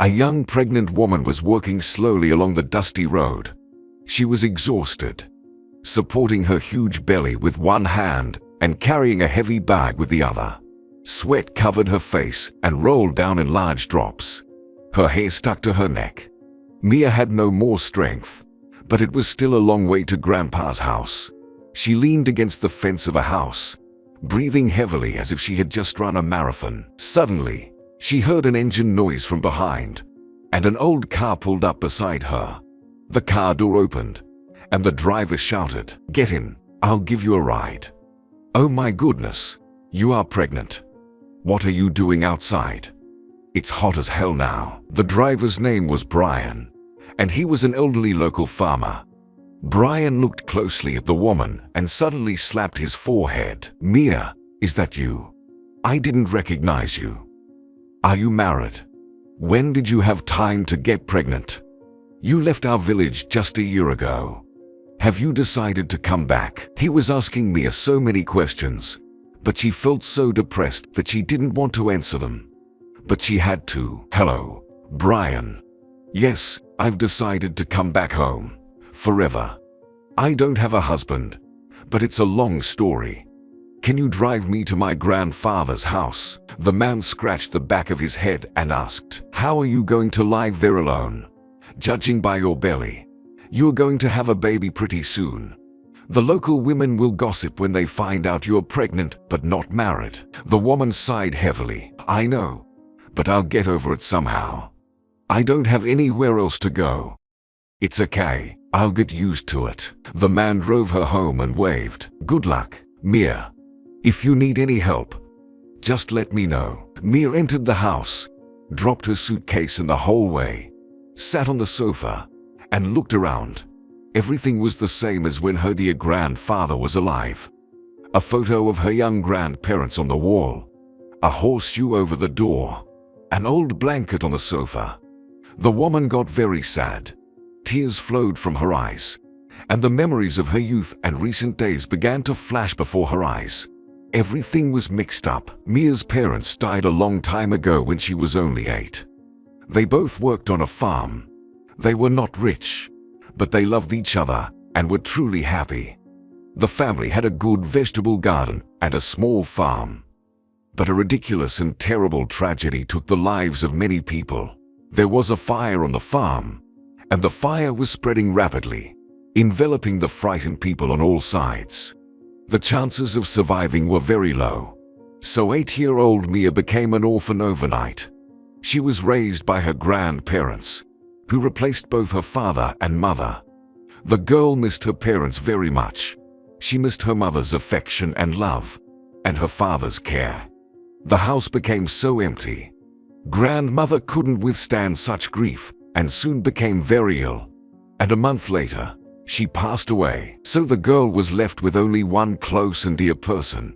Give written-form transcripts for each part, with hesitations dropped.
A young pregnant woman was walking slowly along the dusty road. She was exhausted, supporting her huge belly with one hand and carrying a heavy bag with the other. Sweat covered her face and rolled down in large drops. Her hair stuck to her neck. Mia had no more strength, but it was still a long way to Grandpa's house. She leaned against the fence of a house, breathing heavily as if she had just run a marathon. Suddenly, she heard an engine noise from behind, and an old car pulled up beside her. The car door opened, and the driver shouted, "Get in, I'll give you a ride." "Oh my goodness, you are pregnant. What are you doing outside? It's hot as hell now." The driver's name was Brian, and he was an elderly local farmer. Brian looked closely at the woman and suddenly slapped his forehead. "Mia, is that you? I didn't recognize you. Are you married? When did you have time to get pregnant? You left our village just a year ago. Have you decided to come back?" He was asking Mia so many questions, but she felt so depressed that she didn't want to answer them. But she had to. "Hello, Brian. Yes, I've decided to come back home. Forever. I don't have a husband, but it's a long story. Can you drive me to my grandfather's house?" The man scratched the back of his head and asked, "How are you going to live there alone? Judging by your belly, you're going to have a baby pretty soon. The local women will gossip when they find out you're pregnant but not married." The woman sighed heavily. "I know, but I'll get over it somehow. I don't have anywhere else to go. It's okay, I'll get used to it." The man drove her home and waved. "Good luck, Mia. If you need any help, just let me know." Mia entered the house, dropped her suitcase in the hallway, sat on the sofa, and looked around. Everything was the same as when her dear grandfather was alive. A photo of her young grandparents on the wall, a horseshoe over the door, an old blanket on the sofa. The woman got very sad. Tears flowed from her eyes, and the memories of her youth and recent days began to flash before her eyes. Everything was mixed up. Mia's parents died a long time ago when she was only 8. They both worked on a farm. They were not rich, but they loved each other and were truly happy. The family had a good vegetable garden and a small farm. But a ridiculous and terrible tragedy took the lives of many people. There was a fire on the farm, and the fire was spreading rapidly, enveloping the frightened people on all sides. The chances of surviving were very low, so 8-year-old Mia became an orphan overnight. She was raised by her grandparents, who replaced both her father and mother. The girl missed her parents very much. She missed her mother's affection and love, and her father's care. The house became so empty. Grandmother couldn't withstand such grief and soon became very ill, and a month later, she passed away. So the girl was left with only one close and dear person,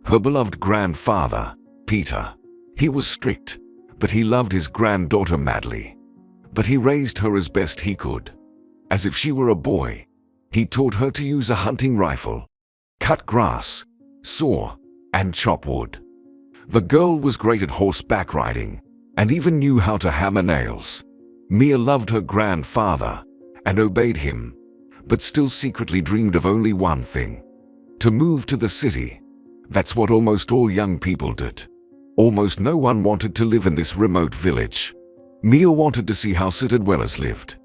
her beloved grandfather, Peter. He was strict, but he loved his granddaughter madly. But he raised her as best he could. As if she were a boy, he taught her to use a hunting rifle, cut grass, saw, and chop wood. The girl was great at horseback riding, and even knew how to hammer nails. Mia loved her grandfather and obeyed him, but still secretly dreamed of only one thing: to move to the city. That's what almost all young people did. Almost no one wanted to live in this remote village. Mia wanted to see how Sid Dwellers lived.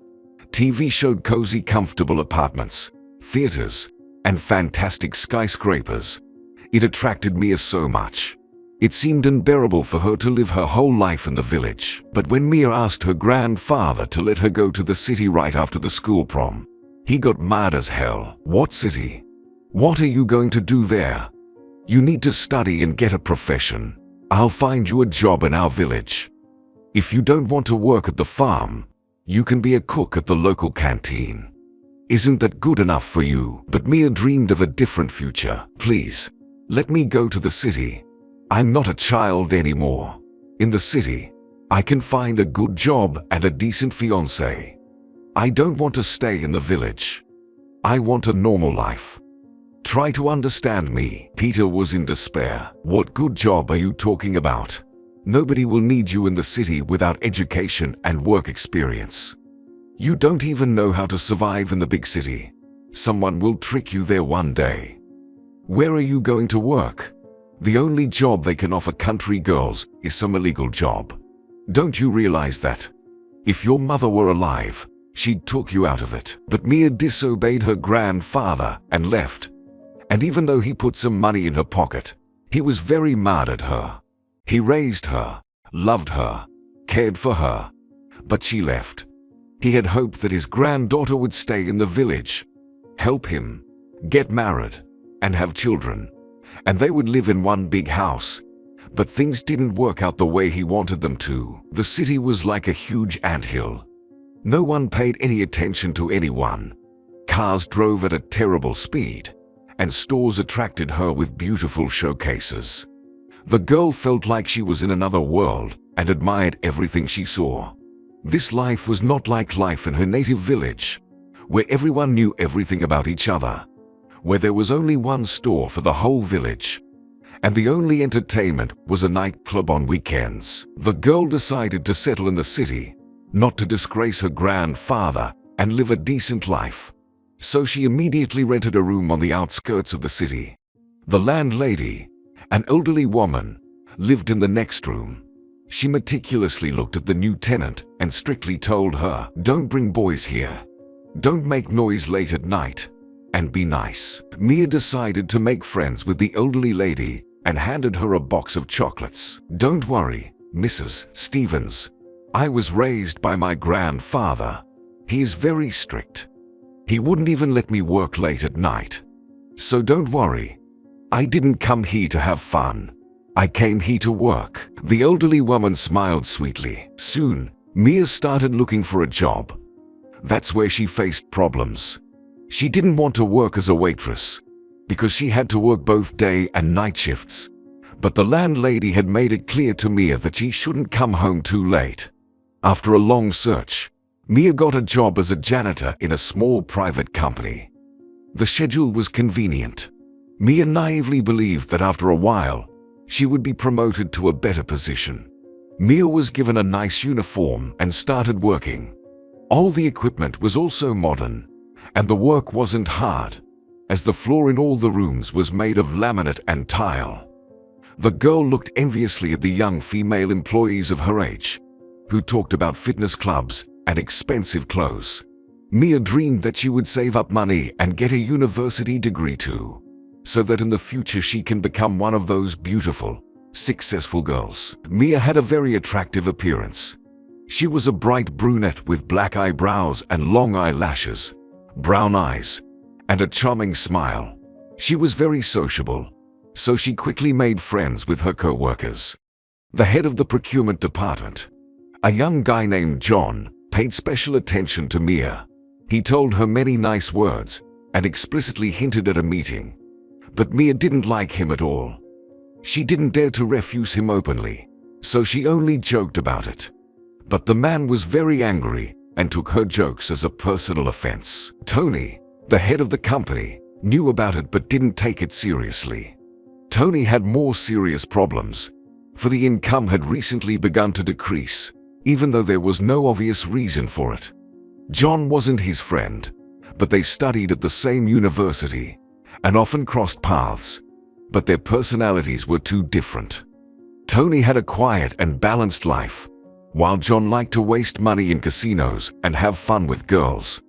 TV showed cozy, comfortable apartments, theaters, and fantastic skyscrapers. It attracted Mia so much. It seemed unbearable for her to live her whole life in the village. But when Mia asked her grandfather to let her go to the city right after the school prom, he got mad as hell. "What city? What are you going to do there? You need to study and get a profession. I'll find you a job in our village. If you don't want to work at the farm, you can be a cook at the local canteen. Isn't that good enough for you?" But Mia dreamed of a different future. "Please, let me go to the city. I'm not a child anymore. In the city, I can find a good job and a decent fiancé. I don't want to stay in the village. I want a normal life. Try to understand me." Peter was in despair. "What good job are you talking about? Nobody will need you in the city without education and work experience. You don't even know how to survive in the big city. Someone will trick you there one day. Where are you going to work? The only job they can offer country girls is some illegal job. Don't you realize that? If your mother were alive, she'd talk you out of it. But Mia disobeyed her grandfather and left. And even though he put some money in her pocket, he was very mad at her. He raised her, loved her, cared for her, but she left. He had hoped that his granddaughter would stay in the village, help him, get married, and have children, and they would live in one big house. But things didn't work out the way he wanted them to. The city was like a huge anthill. No one paid any attention to anyone. Cars drove at a terrible speed, and stores attracted her with beautiful showcases. The girl felt like she was in another world and admired everything she saw. This life was not like life in her native village, where everyone knew everything about each other, where there was only one store for the whole village, and the only entertainment was a nightclub on weekends. The girl decided to settle in the city, not to disgrace her grandfather, and live a decent life. So she immediately rented a room on the outskirts of the city. The landlady, an elderly woman, lived in the next room. She meticulously looked at the new tenant and strictly told her, "Don't bring boys here. Don't make noise late at night. And be nice." Mia decided to make friends with the elderly lady and handed her a box of chocolates. "Don't worry, Mrs. Stevens. I was raised by my grandfather. He is very strict. He wouldn't even let me work late at night. So don't worry. I didn't come here to have fun. I came here to work." The elderly woman smiled sweetly. Soon, Mia started looking for a job. That's where she faced problems. She didn't want to work as a waitress, because she had to work both day and night shifts. But the landlady had made it clear to Mia that she shouldn't come home too late. After a long search, Mia got a job as a janitor in a small private company. The schedule was convenient. Mia naively believed that after a while, she would be promoted to a better position. Mia was given a nice uniform and started working. All the equipment was also modern, and the work wasn't hard, as the floor in all the rooms was made of laminate and tile. The girl looked enviously at the young female employees of her age, who talked about fitness clubs and expensive clothes. Mia dreamed that she would save up money and get a university degree too, so that in the future she can become one of those beautiful, successful girls. Mia had a very attractive appearance. She was a bright brunette with black eyebrows and long eyelashes, brown eyes, and a charming smile. She was very sociable, so she quickly made friends with her co-workers. The head of the procurement department, a young guy named John, paid special attention to Mia. He told her many nice words and explicitly hinted at a meeting. But Mia didn't like him at all. She didn't dare to refuse him openly, so she only joked about it. But the man was very angry and took her jokes as a personal offense. Tony, the head of the company, knew about it but didn't take it seriously. Tony had more serious problems, for the income had recently begun to decrease, even though there was no obvious reason for it. John wasn't his friend, but they studied at the same university and often crossed paths, but their personalities were too different. Tony had a quiet and balanced life, while John liked to waste money in casinos and have fun with girls.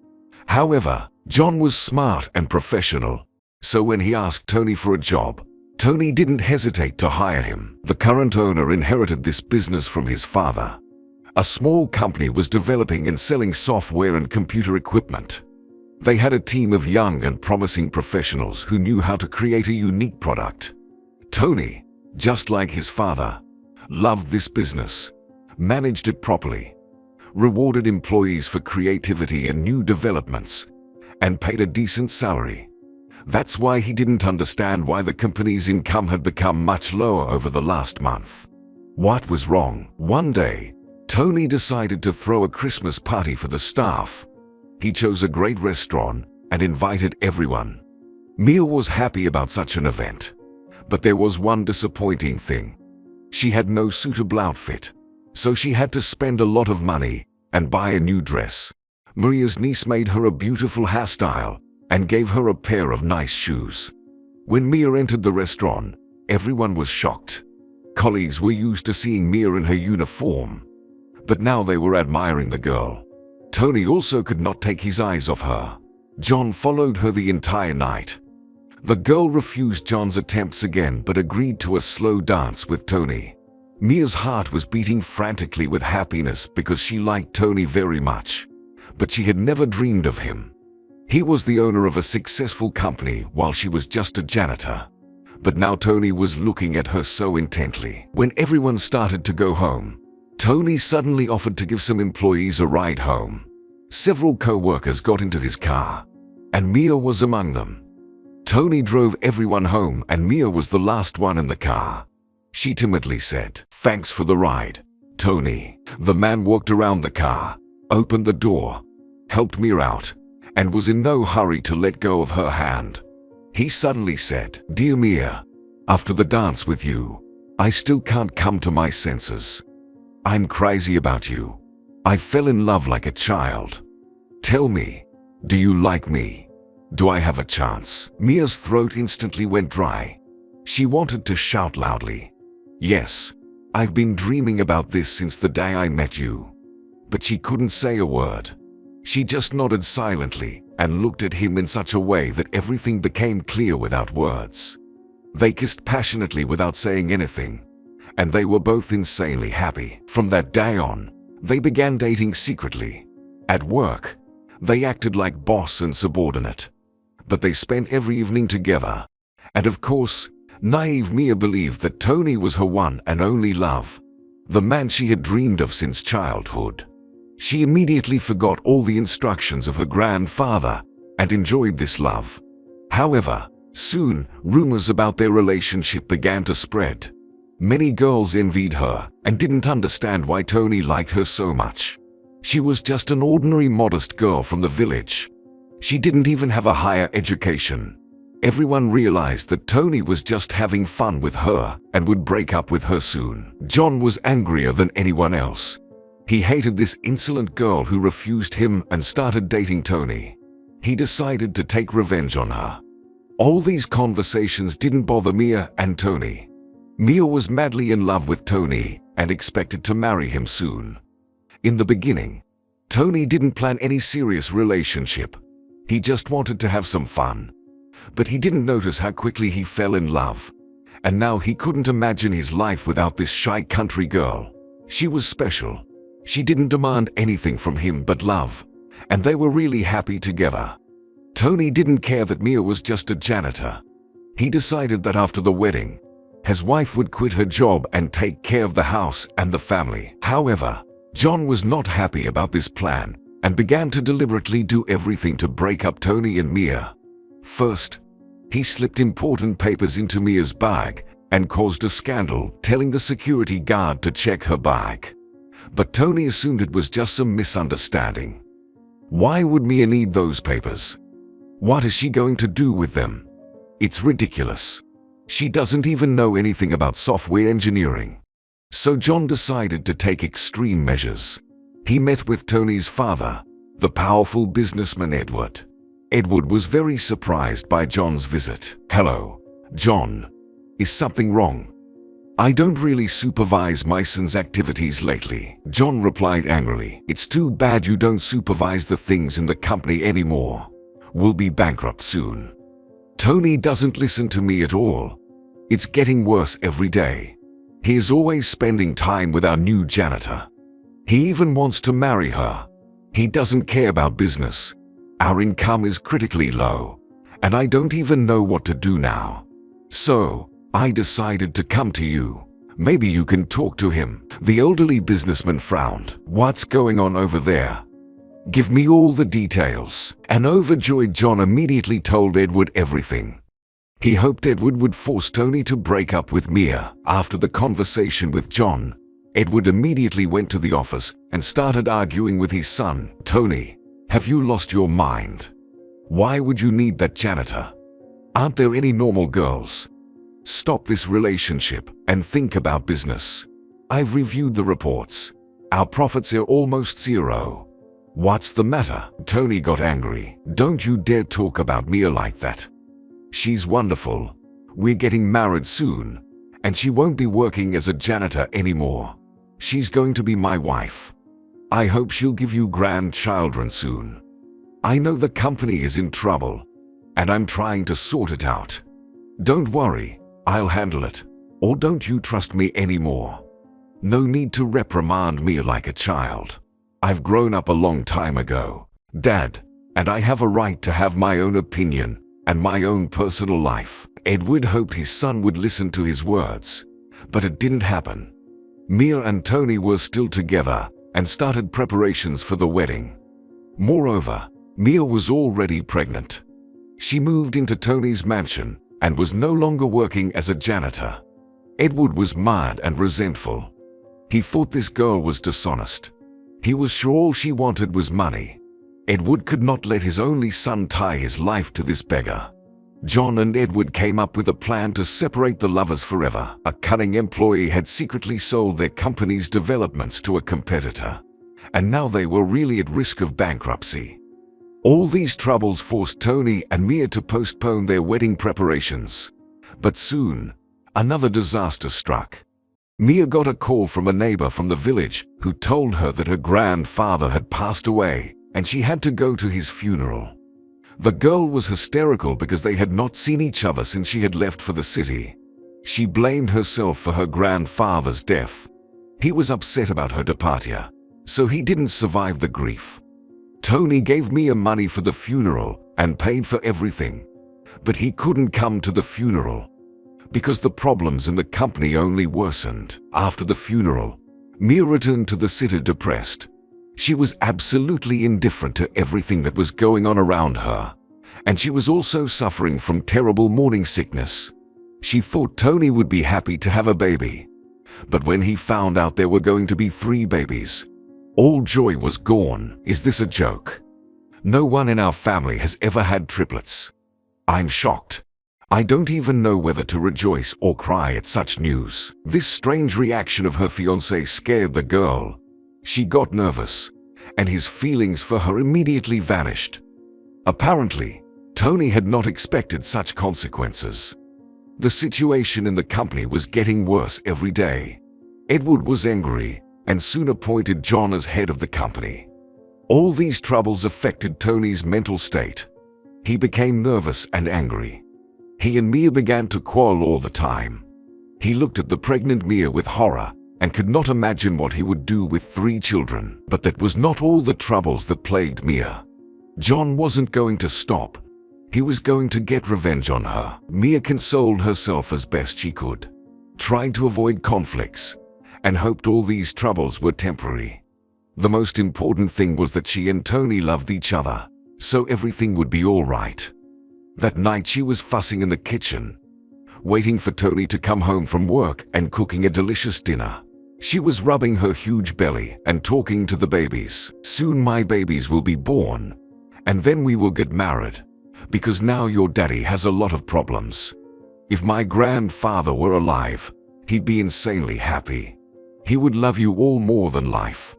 However, John was smart and professional, so when he asked Tony for a job, Tony didn't hesitate to hire him. The current owner inherited this business from his father. A small company was developing and selling software and computer equipment. They had a team of young and promising professionals who knew how to create a unique product. Tony, just like his father, loved this business, managed it properly, rewarded employees for creativity and new developments, and paid a decent salary. That's why he didn't understand why the company's income had become much lower over the last month. What was wrong? One day, Tony decided to throw a Christmas party for the staff. He chose a great restaurant and invited everyone. Mia was happy about such an event, but there was one disappointing thing. She had no suitable outfit, so she had to spend a lot of money and buy a new dress. Maria's niece made her a beautiful hairstyle and gave her a pair of nice shoes. When Mia entered the restaurant, everyone was shocked. Colleagues were used to seeing Mia in her uniform, but now they were admiring the girl. Tony also could not take his eyes off her. John followed her the entire night. The girl refused John's attempts again but agreed to a slow dance with Tony. Mia's heart was beating frantically with happiness because she liked Tony very much, but she had never dreamed of him. He was the owner of a successful company while she was just a janitor. But now Tony was looking at her so intently. When everyone started to go home, Tony suddenly offered to give some employees a ride home. Several co-workers got into his car, and Mia was among them. Tony drove everyone home and Mia was the last one in the car. She timidly said, "Thanks for the ride, Tony." The man walked around the car, opened the door, helped Mia out, and was in no hurry to let go of her hand. He suddenly said, "Dear Mia, after the dance with you, I still can't come to my senses. I'm crazy about you. I fell in love like a child. Tell me, do you like me? Do I have a chance?" Mia's throat instantly went dry. She wanted to shout loudly, "Yes, I've been dreaming about this since the day I met you." But she couldn't say a word. She just nodded silently and looked at him in such a way that everything became clear without words. They kissed passionately without saying anything, and they were both insanely happy. From that day on, they began dating secretly. At work, they acted like boss and subordinate, but they spent every evening together. And of course, naive Mia believed that Tony was her one and only love, the man she had dreamed of since childhood. She immediately forgot all the instructions of her grandfather and enjoyed this love. However, soon, rumors about their relationship began to spread. Many girls envied her and didn't understand why Tony liked her so much. She was just an ordinary modest girl from the village. She didn't even have a higher education. Everyone realized that Tony was just having fun with her and would break up with her soon. John was angrier than anyone else. He hated this insolent girl who refused him and started dating Tony. He decided to take revenge on her. All these conversations didn't bother Mia and Tony. Mia was madly in love with Tony and expected to marry him soon. In the beginning, Tony didn't plan any serious relationship. He just wanted to have some fun. But he didn't notice how quickly he fell in love. And now he couldn't imagine his life without this shy country girl. She was special. She didn't demand anything from him but love, and they were really happy together. Tony didn't care that Mia was just a janitor. He decided that after the wedding, his wife would quit her job and take care of the house and the family. However, John was not happy about this plan and began to deliberately do everything to break up Tony and Mia. First, he slipped important papers into Mia's bag and caused a scandal, telling the security guard to check her bag. But Tony assumed it was just some misunderstanding. Why would Mia need those papers? What is she going to do with them? It's ridiculous. She doesn't even know anything about software engineering. So John decided to take extreme measures. He met with Tony's father, the powerful businessman Edward. Edward was very surprised by John's visit. "Hello, John. Is something wrong?" "I don't really supervise my son's activities lately," John replied angrily. "It's too bad you don't supervise the things in the company anymore. We'll be bankrupt soon." "Tony doesn't listen to me at all. It's getting worse every day. He is always spending time with our new janitor. He even wants to marry her. He doesn't care about business. Our income is critically low, and I don't even know what to do now. So, I decided to come to you. Maybe you can talk to him." The elderly businessman frowned. "What's going on over there? Give me all the details." An overjoyed John immediately told Edward everything. He hoped Edward would force Tony to break up with Mia. After the conversation with John, Edward immediately went to the office and started arguing with his son. "Tony, have you lost your mind? Why would you need that janitor? Aren't there any normal girls? Stop this relationship and think about business. I've reviewed the reports. Our profits are almost zero. What's the matter? Tony got angry. Don't you dare talk about Mia like that. She's wonderful. We're getting married soon, and she won't be working as a janitor anymore. She's going to be my wife. I hope she'll give you grandchildren soon. I know the company is in trouble, and I'm trying to sort it out. Don't worry, I'll handle it. Or don't you trust me anymore? No need to reprimand me like a child. I've grown up a long time ago, Dad, and I have a right to have my own opinion and my own personal life. Edward hoped his son would listen to his words, but it didn't happen. Mia and Tony were still together and started preparations for the wedding. Moreover, Mia was already pregnant. She moved into Tony's mansion and was no longer working as a janitor. Edward was mad and resentful. He thought this girl was dishonest. He was sure all she wanted was money. Edward could not let his only son tie his life to this beggar. John and Edward came up with a plan to separate the lovers forever. A cunning employee had secretly sold their company's developments to a competitor, and now they were really at risk of bankruptcy. All these troubles forced Tony and Mia to postpone their wedding preparations. But soon, another disaster struck. Mia got a call from a neighbor from the village who told her that her grandfather had passed away and she had to go to his funeral. The girl was hysterical because they had not seen each other since she had left for the city. She blamed herself for her grandfather's death. He was upset about her departure, so he didn't survive the grief. Tony gave Mia money for the funeral and paid for everything, but he couldn't come to the funeral because the problems in the company only worsened. After the funeral, Mia returned to the city depressed. She was absolutely indifferent to everything that was going on around her, and she was also suffering from terrible morning sickness. She thought Tony would be happy to have a baby, but when he found out there were going to be 3 babies, all joy was gone. Is this a joke? No one in our family has ever had triplets. I'm shocked. I don't even know whether to rejoice or cry at such news. This strange reaction of her fiancé scared the girl. She got nervous, and his feelings for her immediately vanished. Apparently, Tony had not expected such consequences. The situation in the company was getting worse every day. Edward was angry and soon appointed John as head of the company. All these troubles affected Tony's mental state. He became nervous and angry. He and Mia began to quarrel all the time. He looked at the pregnant Mia with horror and could not imagine what he would do with 3 children. But that was not all the troubles that plagued Mia. John wasn't going to stop. He was going to get revenge on her. Mia consoled herself as best she could, tried to avoid conflicts, and hoped all these troubles were temporary. The most important thing was that she and Tony loved each other, so everything would be all right. That night she was fussing in the kitchen, waiting for Tony to come home from work and cooking a delicious dinner. She was rubbing her huge belly and talking to the babies. Soon my babies will be born, and then we will get married, because now your daddy has a lot of problems. If my grandfather were alive, he'd be insanely happy. He would love you all more than life.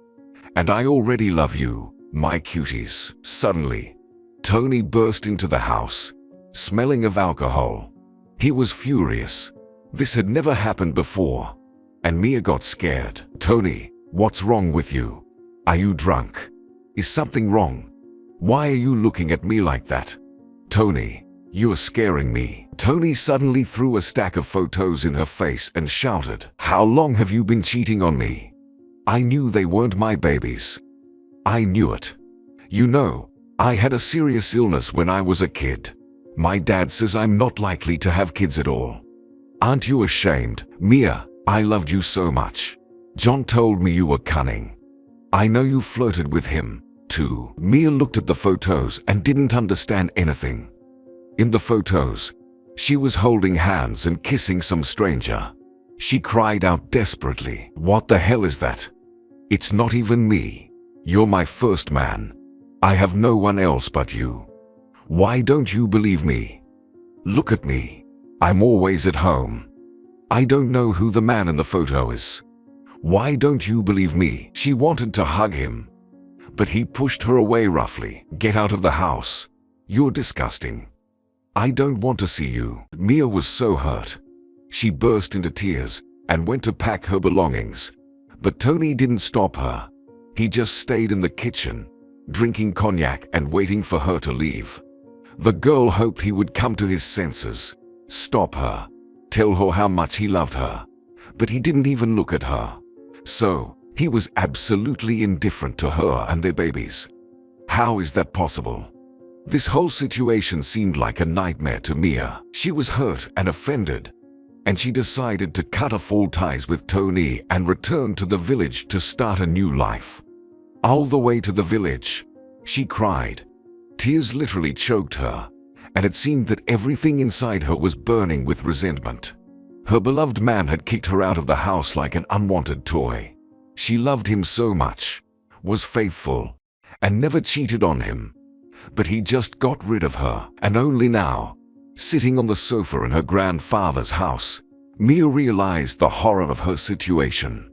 And I already love you, my cuties. Suddenly, Tony burst into the house, smelling of alcohol. He was furious. This had never happened before, and Mia got scared. Tony, what's wrong with you? Are you drunk? Is something wrong? Why are you looking at me like that? Tony, you're scaring me. Tony suddenly threw a stack of photos in her face and shouted, "How long have you been cheating on me? I knew they weren't my babies. I knew it. You know, I had a serious illness when I was a kid. My dad says I'm not likely to have kids at all. Aren't you ashamed? Mia, I loved you so much. John told me you were cunning. I know you flirted with him, too." Mia looked at the photos and didn't understand anything. In the photos, she was holding hands and kissing some stranger. She cried out desperately, "What the hell is that? It's not even me. You're my first man. I have no one else but you. Why don't you believe me? Look at me. I'm always at home. I don't know who the man in the photo is. Why don't you believe me?" She wanted to hug him, but he pushed her away roughly. "Get out of the house. You're disgusting. I don't want to see you." Mia was so hurt. She burst into tears and went to pack her belongings. But Tony didn't stop her. He just stayed in the kitchen, drinking cognac and waiting for her to leave. The girl hoped he would come to his senses, stop her, tell her how much he loved her. But he didn't even look at her. So, he was absolutely indifferent to her and their babies. How is that possible? This whole situation seemed like a nightmare to Mia. She was hurt and offended, and she decided to cut off all ties with Tony and return to the village to start a new life. All the way to the village, she cried. Tears literally choked her, and it seemed that everything inside her was burning with resentment. Her beloved man had kicked her out of the house like an unwanted toy. She loved him so much, was faithful, and never cheated on him. But he just got rid of her, and only now, sitting on the sofa in her grandfather's house, Mia realized the horror of her situation.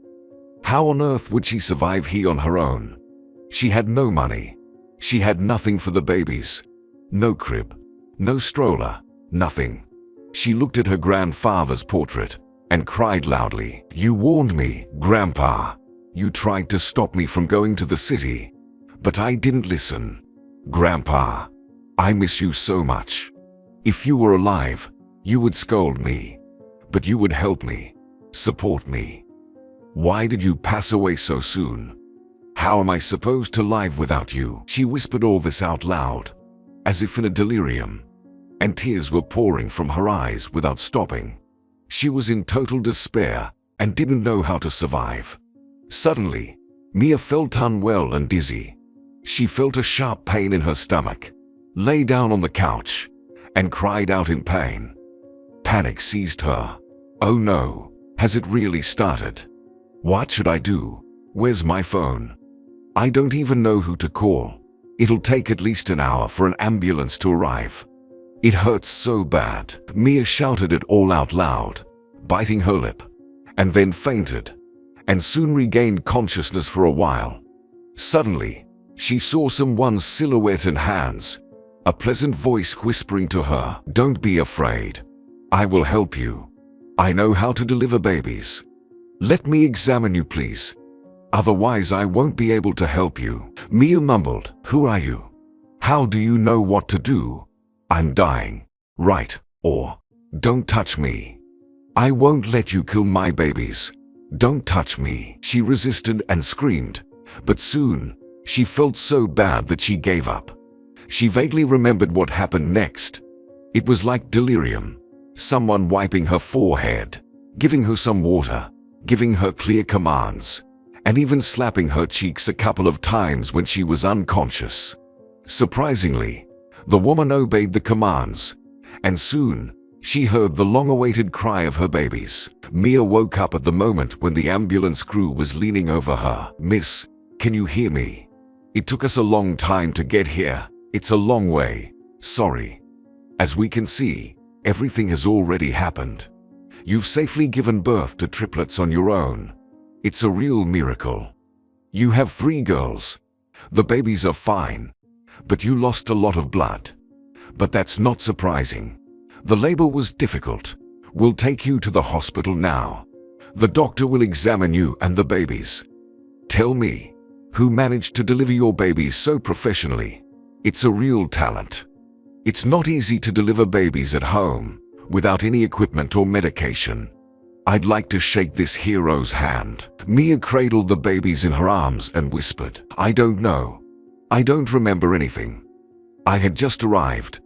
How on earth would she survive here on her own? She had no money. She had nothing for the babies. No crib, no stroller, nothing. She looked at her grandfather's portrait and cried loudly. "You warned me, Grandpa. You tried to stop me from going to the city, but I didn't listen. Grandpa, I miss you so much. If you were alive, you would scold me, but you would help me, support me. Why did you pass away so soon? How am I supposed to live without you?" She whispered all this out loud, as if in a delirium, and tears were pouring from her eyes without stopping. She was in total despair and didn't know how to survive. Suddenly, Mia felt unwell and dizzy. She felt a sharp pain in her stomach, lay down on the couch, and cried out in pain. Panic seized her. Oh no, has it really started? What should I do? Where's my phone? I don't even know who to call. It'll take at least an hour for an ambulance to arrive. It hurts so bad. Mia shouted it all out loud, biting her lip, and then fainted, and soon regained consciousness for a while. Suddenly, she saw someone's silhouette and hands, a pleasant voice whispering to her, "Don't be afraid. I will help you. I know how to deliver babies. Let me examine you, please. Otherwise, I won't be able to help you." Mia mumbled, "Who are you? How do you know what to do? I'm dying, right? Or, don't touch me. I won't let you kill my babies. Don't touch me." She resisted and screamed, but soon, she felt so bad that she gave up. She vaguely remembered what happened next. It was like delirium. Someone wiping her forehead, giving her some water, giving her clear commands, and even slapping her cheeks a couple of times when she was unconscious. Surprisingly, the woman obeyed the commands, and soon, she heard the long-awaited cry of her babies. Mia woke up at the moment when the ambulance crew was leaning over her. "Miss, can you hear me? It took us a long time to get here. It's a long way. Sorry. As we can see, everything has already happened. You've safely given birth to triplets on your own. It's a real miracle. You have 3 girls. The babies are fine, but you lost a lot of blood. But that's not surprising. The labor was difficult. We'll take you to the hospital now. The doctor will examine you and the babies. Tell me, who managed to deliver your babies so professionally? It's a real talent. It's not easy to deliver babies at home, without any equipment or medication. I'd like to shake this hero's hand." Mia cradled the babies in her arms and whispered, "I don't know. I don't remember anything. I had just arrived,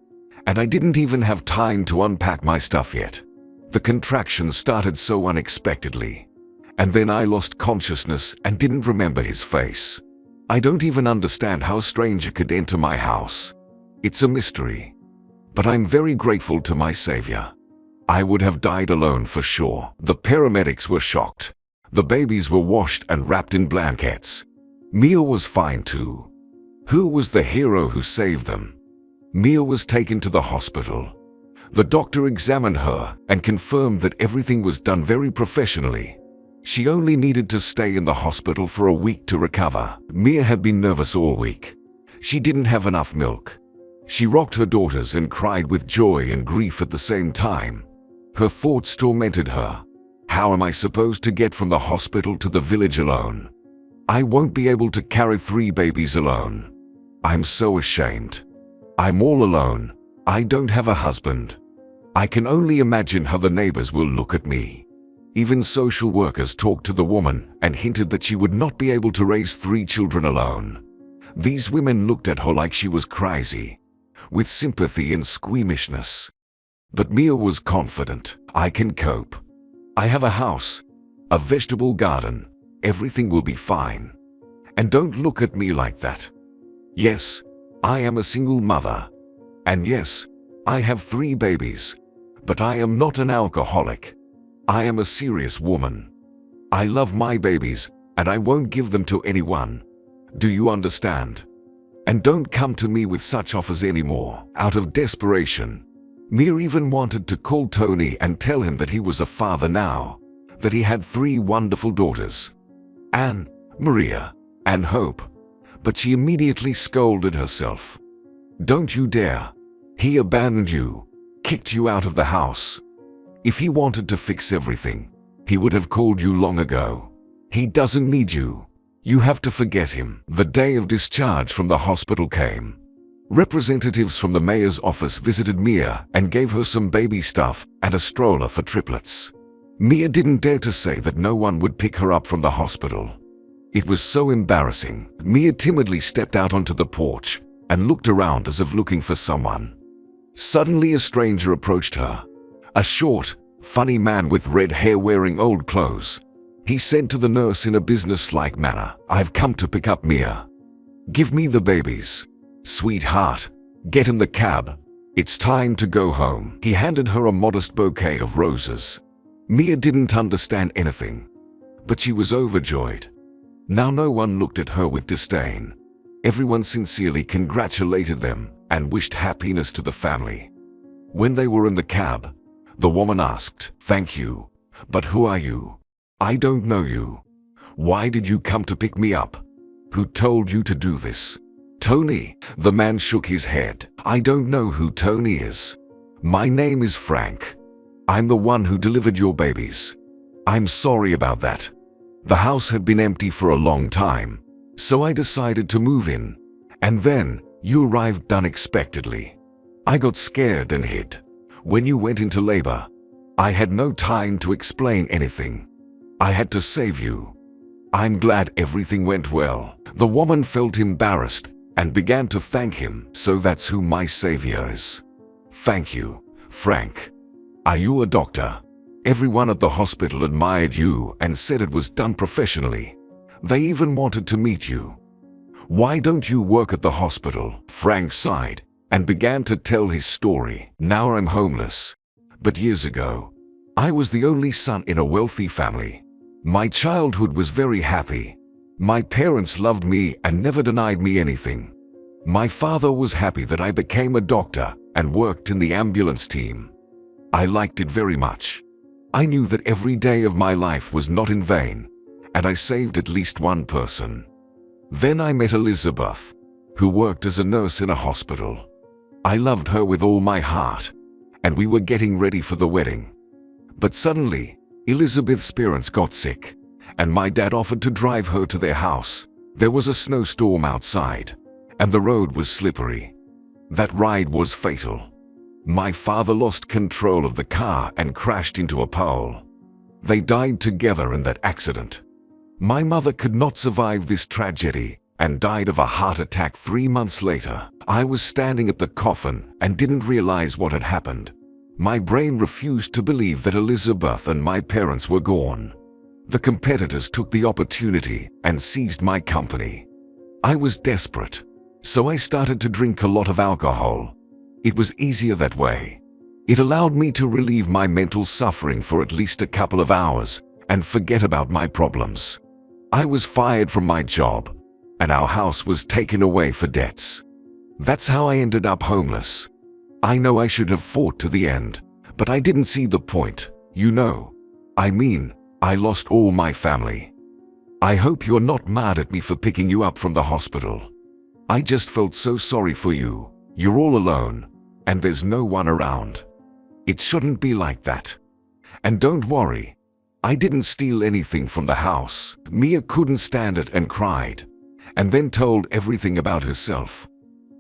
and I didn't even have time to unpack my stuff yet. The contractions started so unexpectedly, and then I lost consciousness and didn't remember his face. I don't even understand how a stranger could enter my house. It's a mystery. But I'm very grateful to my savior. I would have died alone for sure." The paramedics were shocked. The babies were washed and wrapped in blankets. Mia was fine too. Who was the hero who saved them? Mia was taken to the hospital. The doctor examined her and confirmed that everything was done very professionally. She only needed to stay in the hospital for a week to recover. Mia had been nervous all week. She didn't have enough milk. She rocked her daughters and cried with joy and grief at the same time. Her thoughts tormented her. How am I supposed to get from the hospital to the village alone? I won't be able to carry 3 babies alone. I'm so ashamed. I'm all alone. I don't have a husband. I can only imagine how the neighbors will look at me. Even social workers talked to the woman and hinted that she would not be able to raise 3 children alone. These women looked at her like she was crazy, with sympathy and squeamishness. But Mia was confident. I can cope. I have a house, a vegetable garden. Everything will be fine. And don't look at me like that. Yes, I am a single mother. And yes, I have 3 babies. But I am not an alcoholic. I am a serious woman. I love my babies, and I won't give them to anyone. Do you understand? And don't come to me with such offers anymore. Out of desperation, Mia even wanted to call Tony and tell him that he was a father now, that he had 3 wonderful daughters, Anne, Maria, and Hope. But she immediately scolded herself. Don't you dare. He abandoned you, kicked you out of the house. If he wanted to fix everything, he would have called you long ago. He doesn't need you. You have to forget him. The day of discharge from the hospital came. Representatives from the mayor's office visited Mia and gave her some baby stuff and a stroller for triplets. Mia didn't dare to say that no one would pick her up from the hospital. It was so embarrassing. Mia timidly stepped out onto the porch and looked around as if looking for someone. Suddenly a stranger approached her. A short, funny man with red hair wearing old clothes. He said to the nurse in a business-like manner, I've come to pick up Mia. Give me the babies. Sweetheart, get in the cab. It's time to go home. He handed her a modest bouquet of roses. Mia didn't understand anything, but she was overjoyed. Now no one looked at her with disdain. Everyone sincerely congratulated them and wished happiness to the family. When they were in the cab, the woman asked, Thank you, but who are you? I don't know you. Why did you come to pick me up? Who told you to do this? Tony. The man shook his head. I don't know who Tony is. My name is Frank. I'm the one who delivered your babies. I'm sorry about that. The house had been empty for a long time, so I decided to move in. And then, you arrived unexpectedly. I got scared and hid. When you went into labor, I had no time to explain anything. I had to save you. I'm glad everything went well. The woman felt embarrassed and began to thank him. So that's who my savior is. Thank you, Frank. Are you a doctor? Everyone at the hospital admired you and said it was done professionally. They even wanted to meet you. Why don't you work at the hospital? Frank sighed and began to tell his story. Now I'm homeless. But years ago, I was the only son in a wealthy family. My childhood was very happy. My parents loved me and never denied me anything. My father was happy that I became a doctor and worked in the ambulance team. I liked it very much. I knew that every day of my life was not in vain, and I saved at least one person. Then I met Elizabeth, who worked as a nurse in a hospital. I loved her with all my heart, and we were getting ready for the wedding. But suddenly, Elizabeth's parents got sick, and my dad offered to drive her to their house. There was a snowstorm outside, and the road was slippery. That ride was fatal. My father lost control of the car and crashed into a pole. They died together in that accident. My mother could not survive this tragedy and died of a heart attack 3 months later. I was standing at the coffin and didn't realize what had happened. My brain refused to believe that Elizabeth and my parents were gone. The competitors took the opportunity and seized my company. I was desperate, so I started to drink a lot of alcohol. It was easier that way. It allowed me to relieve my mental suffering for at least a couple of hours and forget about my problems. I was fired from my job, and our house was taken away for debts. That's how I ended up homeless. I know I should have fought to the end, but I didn't see the point, you know. I mean, I lost all my family. I hope you're not mad at me for picking you up from the hospital. I just felt so sorry for you. You're all alone, and there's no one around. It shouldn't be like that. And don't worry, I didn't steal anything from the house. Mia couldn't stand it and cried, and then told everything about herself,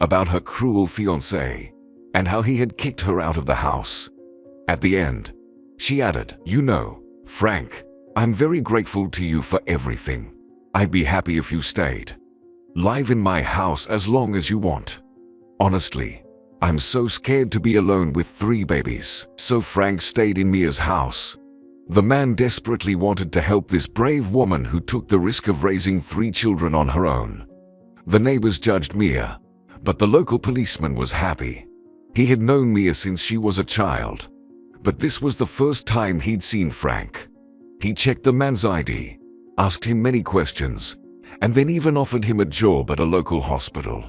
about her cruel fiancé, and how he had kicked her out of the house. At the end, she added, "You know, Frank, I'm very grateful to you for everything. I'd be happy if you stayed. Live in my house as long as you want. Honestly, I'm so scared to be alone with 3 babies." So Frank stayed in Mia's house. The man desperately wanted to help this brave woman who took the risk of raising 3 children on her own. The neighbors judged Mia, but the local policeman was happy. He had known Mia since she was a child, but this was the first time he'd seen Frank. He checked the man's ID, asked him many questions, and then even offered him a job at a local hospital.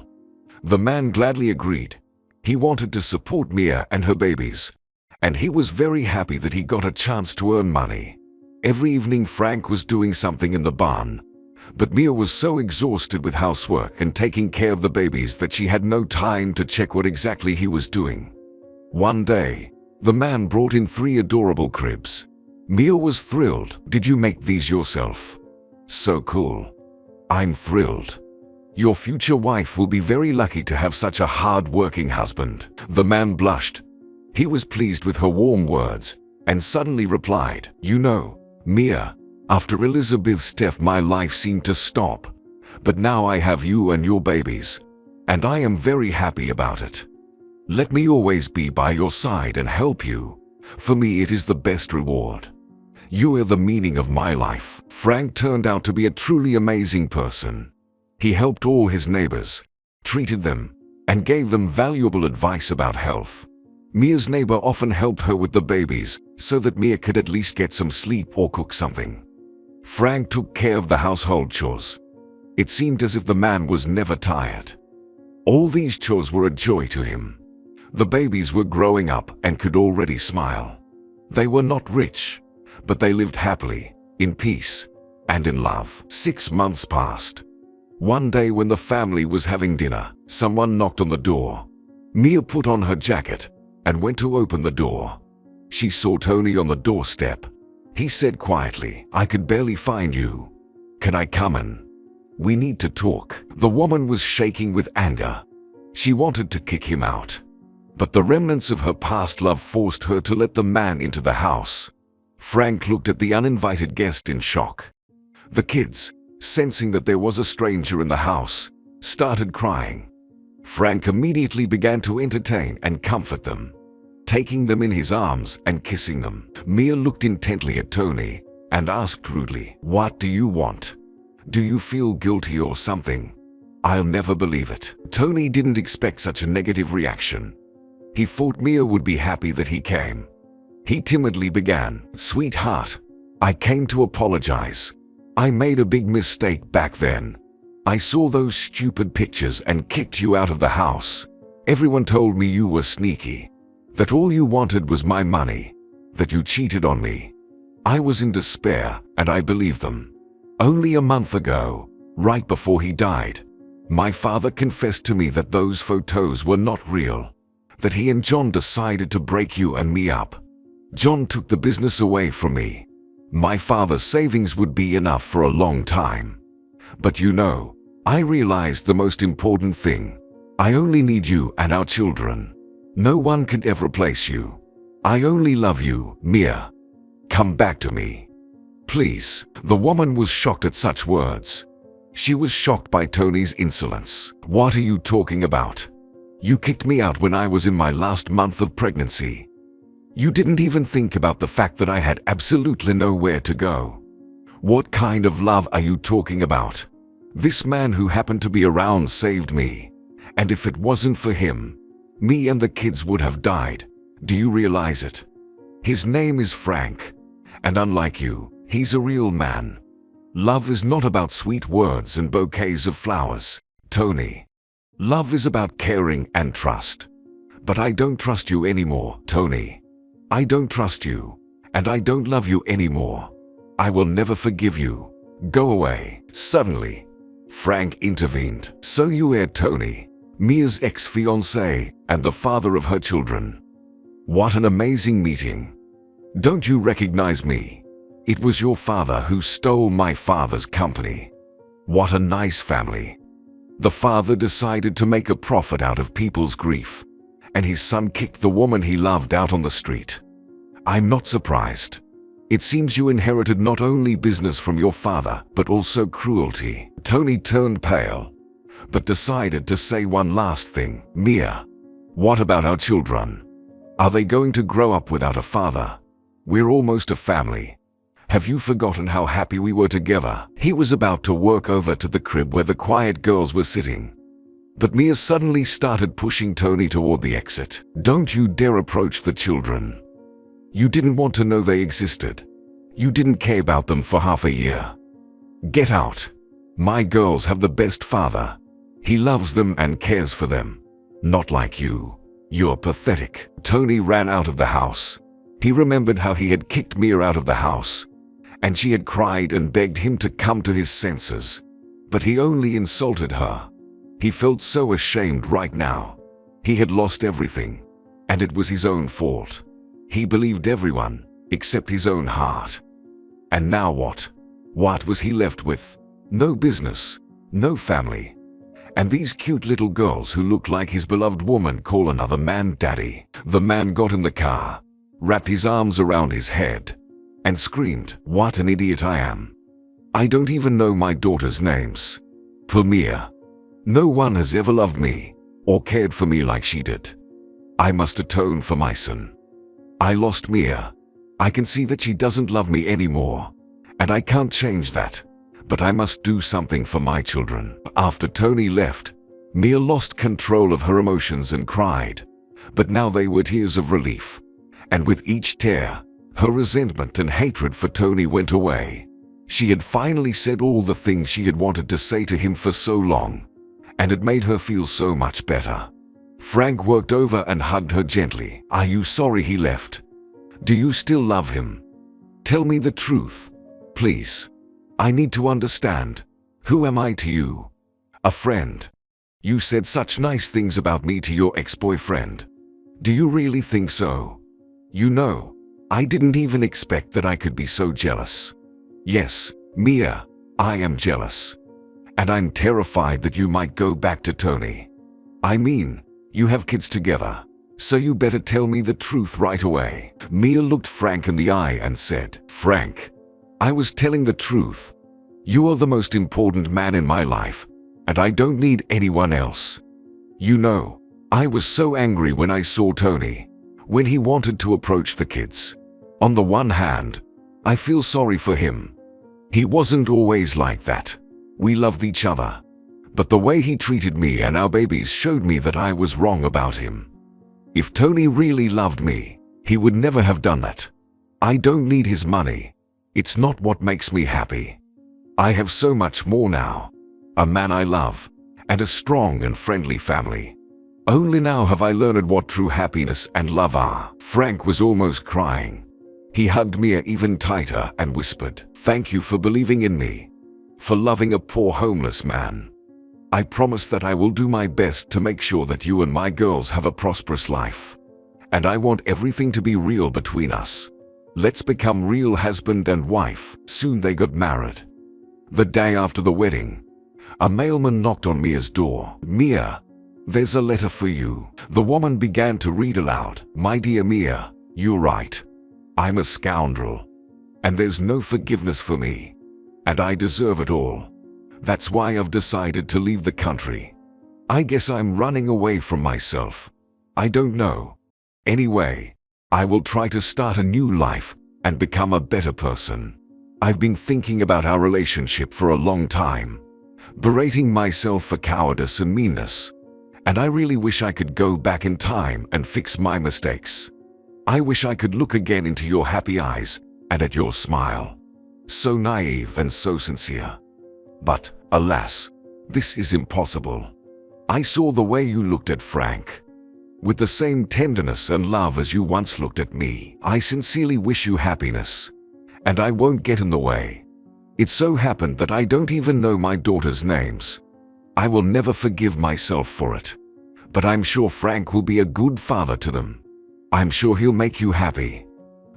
The man gladly agreed. He wanted to support Mia and her babies, and he was very happy that he got a chance to earn money. Every evening Frank was doing something in the barn, but Mia was so exhausted with housework and taking care of the babies that she had no time to check what exactly he was doing. One day, the man brought in 3 adorable cribs. Mia was thrilled. "Did you make these yourself? So cool." "I'm thrilled. Your future wife will be very lucky to have such a hard-working husband." The man blushed. He was pleased with her warm words and suddenly replied, "You know, Mia, after Elizabeth's death my life seemed to stop, but now I have you and your babies, and I am very happy about it. Let me always be by your side and help you. For me it is the best reward. You are the meaning of my life." Frank turned out to be a truly amazing person. He helped all his neighbors, treated them, and gave them valuable advice about health. Mia's neighbor often helped her with the babies so that Mia could at least get some sleep or cook something. Frank took care of the household chores. It seemed as if the man was never tired. All these chores were a joy to him. The babies were growing up and could already smile. They were not rich, but they lived happily, in peace, and in love. 6 months passed. One day when the family was having dinner, someone knocked on the door. Mia put on her jacket and went to open the door. She saw Tony on the doorstep. He said quietly, "I could barely find you. Can I come in? We need to talk." The woman was shaking with anger. She wanted to kick him out, but the remnants of her past love forced her to let the man into the house. Frank looked at the uninvited guest in shock. The kids, sensing that there was a stranger in the house, started crying. Frank immediately began to entertain and comfort them, taking them in his arms and kissing them. Mia looked intently at Tony and asked rudely, "What do you want? Do you feel guilty or something? I'll never believe it." Tony didn't expect such a negative reaction. He thought Mia would be happy that he came. He timidly began, "Sweetheart, I came to apologize. I made a big mistake back then. I saw those stupid pictures and kicked you out of the house. Everyone told me you were sneaky, that all you wanted was my money, that you cheated on me. I was in despair, and I believed them. Only a month ago, right before he died, my father confessed to me that those photos were not real, that he and John decided to break you and me up. John took the business away from me. My father's savings would be enough for a long time. But you know, I realized the most important thing. I only need you and our children. No one could ever replace you. I only love you, Mia. Come back to me. Please." The woman was shocked at such words. She was shocked by Tony's insolence. "What are you talking about? You kicked me out when I was in my last month of pregnancy. You didn't even think about the fact that I had absolutely nowhere to go. What kind of love are you talking about? This man who happened to be around saved me, and if it wasn't for him, me and the kids would have died. Do you realize it? His name is Frank, and unlike you, he's a real man. Love is not about sweet words and bouquets of flowers, Tony. Love is about caring and trust. But I don't trust you anymore, Tony. I don't trust you, and I don't love you anymore. I will never forgive you. Go away." Suddenly, Frank intervened. "So you are Tony, Mia's ex-fiancé, and the father of her children. What an amazing meeting. Don't you recognize me? It was your father who stole my father's company. What a nice family." The father decided to make a profit out of people's grief, and his son kicked the woman he loved out on the street. "I'm not surprised. It seems you inherited not only business from your father, but also cruelty." Tony turned pale, but decided to say one last thing. "Mia, what about our children? Are they going to grow up without a father? We're almost a family. Have you forgotten how happy we were together?" He was about to walk over to the crib where the quiet girls were sitting, but Mia suddenly started pushing Tony toward the exit. "Don't you dare approach the children. You didn't want to know they existed. You didn't care about them for half a year. Get out. My girls have the best father. He loves them and cares for them. Not like you. You're pathetic." Tony ran out of the house. He remembered how he had kicked Mia out of the house, and she had cried and begged him to come to his senses. But he only insulted her. He felt so ashamed right now. He had lost everything, and it was his own fault. He believed everyone, except his own heart. And now what? What was he left with? No business, no family, and these cute little girls who looked like his beloved woman call another man daddy. The man got in the car, wrapped his arms around his head, and screamed, "What an idiot I am. I don't even know my daughter's names. For Mia, no one has ever loved me or cared for me like she did. I must atone for my sin. I lost Mia. I can see that she doesn't love me anymore, and I can't change that. But I must do something for my children." After Tony left, Mia lost control of her emotions and cried, but now they were tears of relief. And with each tear, her resentment and hatred for Tony went away. She had finally said all the things she had wanted to say to him for so long, and it made her feel so much better. Frank walked over and hugged her gently. "Are you sorry he left? Do you still love him? Tell me the truth, please. I need to understand. Who am I to you? A friend. You said such nice things about me to your ex-boyfriend. Do you really think so? You know, I didn't even expect that I could be so jealous. Yes, Mia, I am jealous. And I'm terrified that you might go back to Tony. I mean, you have kids together, so you better tell me the truth right away." Mia looked Frank in the eye and said, "Frank, I was telling the truth. You are the most important man in my life, and I don't need anyone else. You know, I was so angry when I saw Tony, when he wanted to approach the kids. On the one hand, I feel sorry for him. He wasn't always like that. We loved each other. But the way he treated me and our babies showed me that I was wrong about him. If Tony really loved me, he would never have done that. I don't need his money. It's not what makes me happy. I have so much more now. A man I love, and a strong and friendly family. Only now have I learned what true happiness and love are." Frank was almost crying. He hugged Mia even tighter and whispered, "Thank you for believing in me, for loving a poor homeless man. I promise that I will do my best to make sure that you and my girls have a prosperous life. And I want everything to be real between us. Let's become real husband and wife." Soon they got married. The day after the wedding, a mailman knocked on Mia's door. "Mia, there's a letter for you." The woman began to read aloud. "My dear Mia, you're right. I'm a scoundrel, and there's no forgiveness for me, and I deserve it all. That's why I've decided to leave the country. I guess I'm running away from myself. I don't know. Anyway, I will try to start a new life and become a better person. I've been thinking about our relationship for a long time, berating myself for cowardice and meanness, and I really wish I could go back in time and fix my mistakes. I wish I could look again into your happy eyes and at your smile. So naive and so sincere. But, alas, this is impossible. I saw the way you looked at Frank. with the same tenderness and love as you once looked at me. I sincerely wish you happiness, and I won't get in the way. It so happened that I don't even know my daughters' names. I will never forgive myself for it, but I'm sure Frank will be a good father to them. I'm sure he'll make you happy.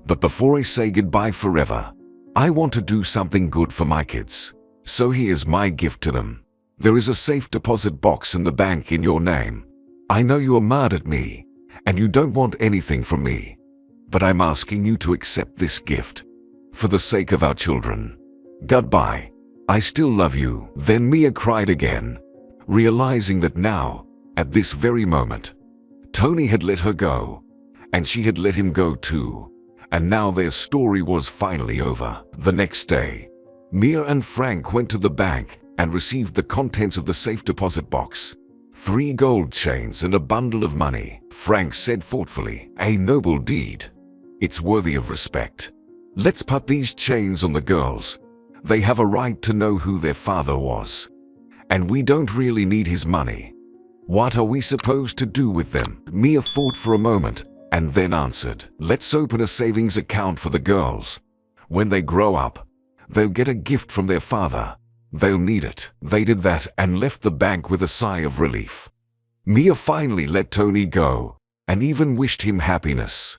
But before I say goodbye forever, I want to do something good for my kids. So here's my gift to them. There is a safe deposit box in the bank in your name. I know you are mad at me, and you don't want anything from me, but I'm asking you to accept this gift, for the sake of our children. Goodbye. I still love you. Then Mia cried again, realizing that now, at this very moment, Tony had let her go, and she had let him go too, and now their story was finally over. The next day, Mia and Frank went to the bank and received the contents of the safe deposit box. 3 gold chains and a bundle of money. Frank said thoughtfully, "A noble deed. It's worthy of respect. Let's put these chains on the girls. They have a right to know who their father was. And we don't really need his money. What are we supposed to do with them?" Mia thought for a moment and then answered, "Let's open a savings account for the girls. When they grow up, they'll get a gift from their father. They'll need it." They did that and left the bank with a sigh of relief. Mia finally let Tony go and even wished him happiness.